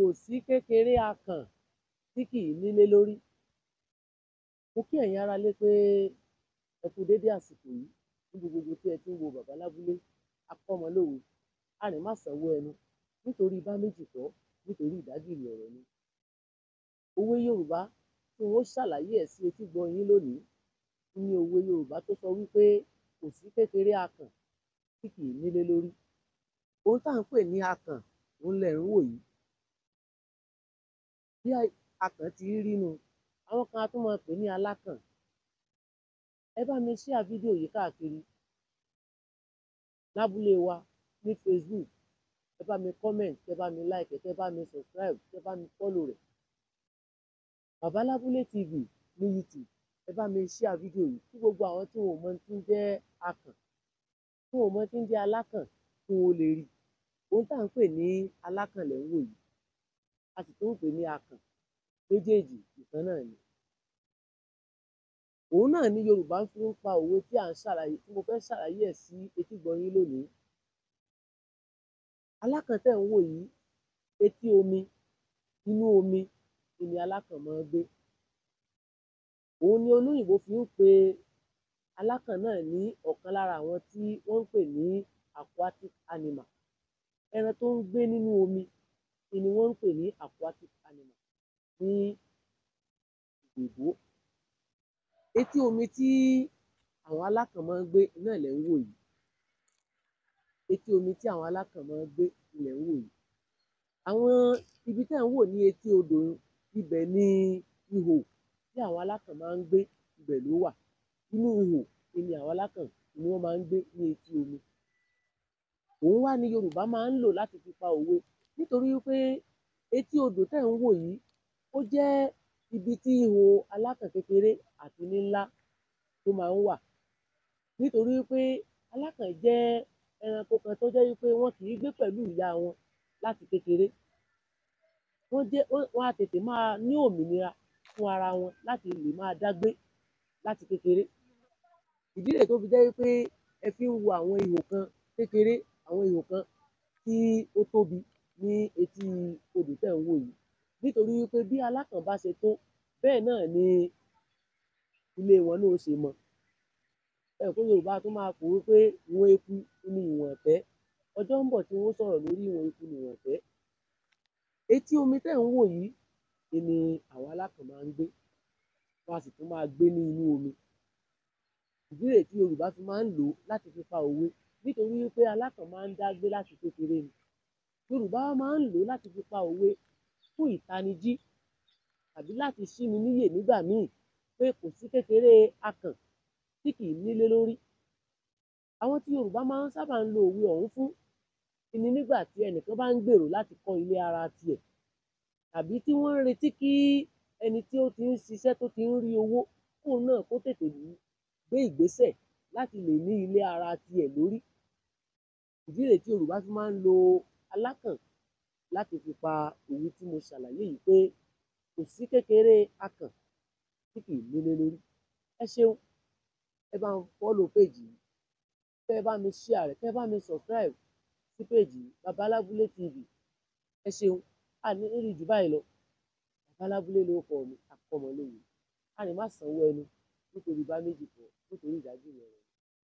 kò sí kékeré akàn tí kì í nílé lórí. Mo kí ẹ̀yin aráalé pé ẹ kú dédé àsìkò yìí níbi gbogbo tí ẹ ti ń wo Bàbá Lábúlé Akọ́mọlówe Arìnmásanwó ẹnu nítorí bá méjì kọ́ nítorí ìdágìrì ọ̀rọ̀ ni. Òwe Yorùbá tí wọ́n ṣàlàyé ẹ̀ sí etígbọ̀ọ́ yín lónìí ní òwe Yorùbá tó sọ wípé kò sí kékeré akàn tí kì í nílé lórí. Ohun tá à ń pè ní akàn òun lẹ̀ ń wò yìí. Bí akàn ti rí nu, àwọn kan a tún máa pè ní alákàn. Ẹ bá mi share fídíò yìí káàkiri lábúlé wa ní Facebook. Ẹ bá mi comment, ẹ bá mi like, ẹ bá mi subscribe, ẹ bá mi follow rẹ̀. Bàbá Lábúlé TV ní YouTube. Ẹ bá mi share fídíò yìí kí gbogbo àwọn tí wọn ò mọ tí ń jẹ́ akàn, tí wọn ò mọ tí ń jẹ́ alákàn kí wọn lè rí. Ohun tá à ń pè ní alákàn lẹ̀ ń wò yìí. A sì tún ń pè ní akàn. Méjèèjì ìkan náà ni. Òun náà ni Yorùbá fi ń pa òwe tí mo fẹ́ ṣàlàyé ẹ̀ sí etígbọ̀ọ́ yín lónìí. Alákàn tẹ́ ń wò yìí, etí omi, inú omi ni alákàn máa ń gbé. Òun ni olóyìnbó fi ń pe alákàn náà ní ọ̀kan lára àwọn tí wọ́n ń pè ní aquatic animal. Ẹran tó ń gbé nínú omi ni wọ́n ń pè ní aquatic animal ní ìgbò. Etí omi tí àwọn alákàn máa ń gbé náà lẹ̀ ń wò yìí. Etí omi tí àwọn alákàn máa ń gbé lẹ̀ ń wò yìí. Àwọn ibi tí à ń wò ní etí odò, ibẹ̀ ni ihò tí àwọn alákàn máa ń gbé, ibẹ̀ ló wà. Inú ihò ni àwọn alákàn ni wọ́n máa ń gbé ní etí omi. Òun wá ní Yorùbá máa ń lò láti fi pa òwe nítorí pé etí odò tẹ́ ń wò yìí, ó jẹ́ ibi tí ihò alákàn kékeré àti ní ńlá tó máa ń wà. Nítorí pé alákàn jẹ́ ẹranko kan tó jẹ́ wípé wọ́n kì í gbé pẹ̀lú ìyá wọn láti kékeré. Wọ́n á tètè máa ní òmìnira fún ara wọn láti lè máa dágbé láti kékeré. Ìdí rèé tó fi jẹ́ wípé ẹ fi ń wo àwọn ihò kan kékeré, àwọn ihò kan tí ó tóbi ní etí odò tẹ́ ń wò yìí. Nítorí wípé bí alákàn bá ṣe tó, bẹ́ẹ̀ náà ni ilé wọn náà ó ṣe mọ. Ẹ mọ̀ pé Yorùbá tún máa pòwe pé ìwọ̀n eku ni ìwọ̀n ìtẹ́. Ọjọ́ ń bọ̀ tí wọ́n ó sọ̀rọ̀ lórí ìwọ̀n eku ni ìwọ̀n ìtẹ́. Etí omi tẹ́ ń wò yìí ni àwọn alákàn máa ń gbé. Wọ́n á sì tún máa gbé ní inú omi. Ìdí rèé tí Yorùbá fi máa ń lò ó láti fi pa òwe. Nítorí wípé alákàn máa ń dágbé láti kékeré ni. Yorùbá máa ń lò ó láti fi pa òwe fún ìtanijí tàbí láti ṣíni níyè nígbà míì pé kò sí kékeré akàn tí kì í nílé lórí. Àwọn tí Yorùbá máa ń sábà ń lo òwe ọ̀hún fún ni nígbà tí ẹnìkan bá ń gbèrò láti kọ́ ilé ara tiẹ̀, tàbí tí wọ́n ń retí kí ẹni tí ó ti ń ṣiṣẹ́ tó ti ń rí owó kóun náà kó tètè gbé ìgbésẹ̀ láti lè ní ilé ara tiẹ̀ lórí. Ìdí rèé tí Yorùbá fi máa ń lo alákàn láti fi pa òwe tí mo ṣàlàyé yìí pé kò sí kékeré akàn tí kì í nílé lórí. Ẹ ṣeun, ẹ bá ń follow page yìí, kẹ́ ẹ bá mi share rẹ̀, kẹ́ ẹ bá mi subscribe sí page yìí, Bàbá Lábúlé TV. Ẹ ṣeun, a ní rí jù báyìí lọ. Bàbá Lábúlé lórúkọ mi, Akọ́mọlówe Arìnmásanwó ẹnu nítorí bá méjì kọ́ nítorí ìdágìrì ọ̀rọ̀.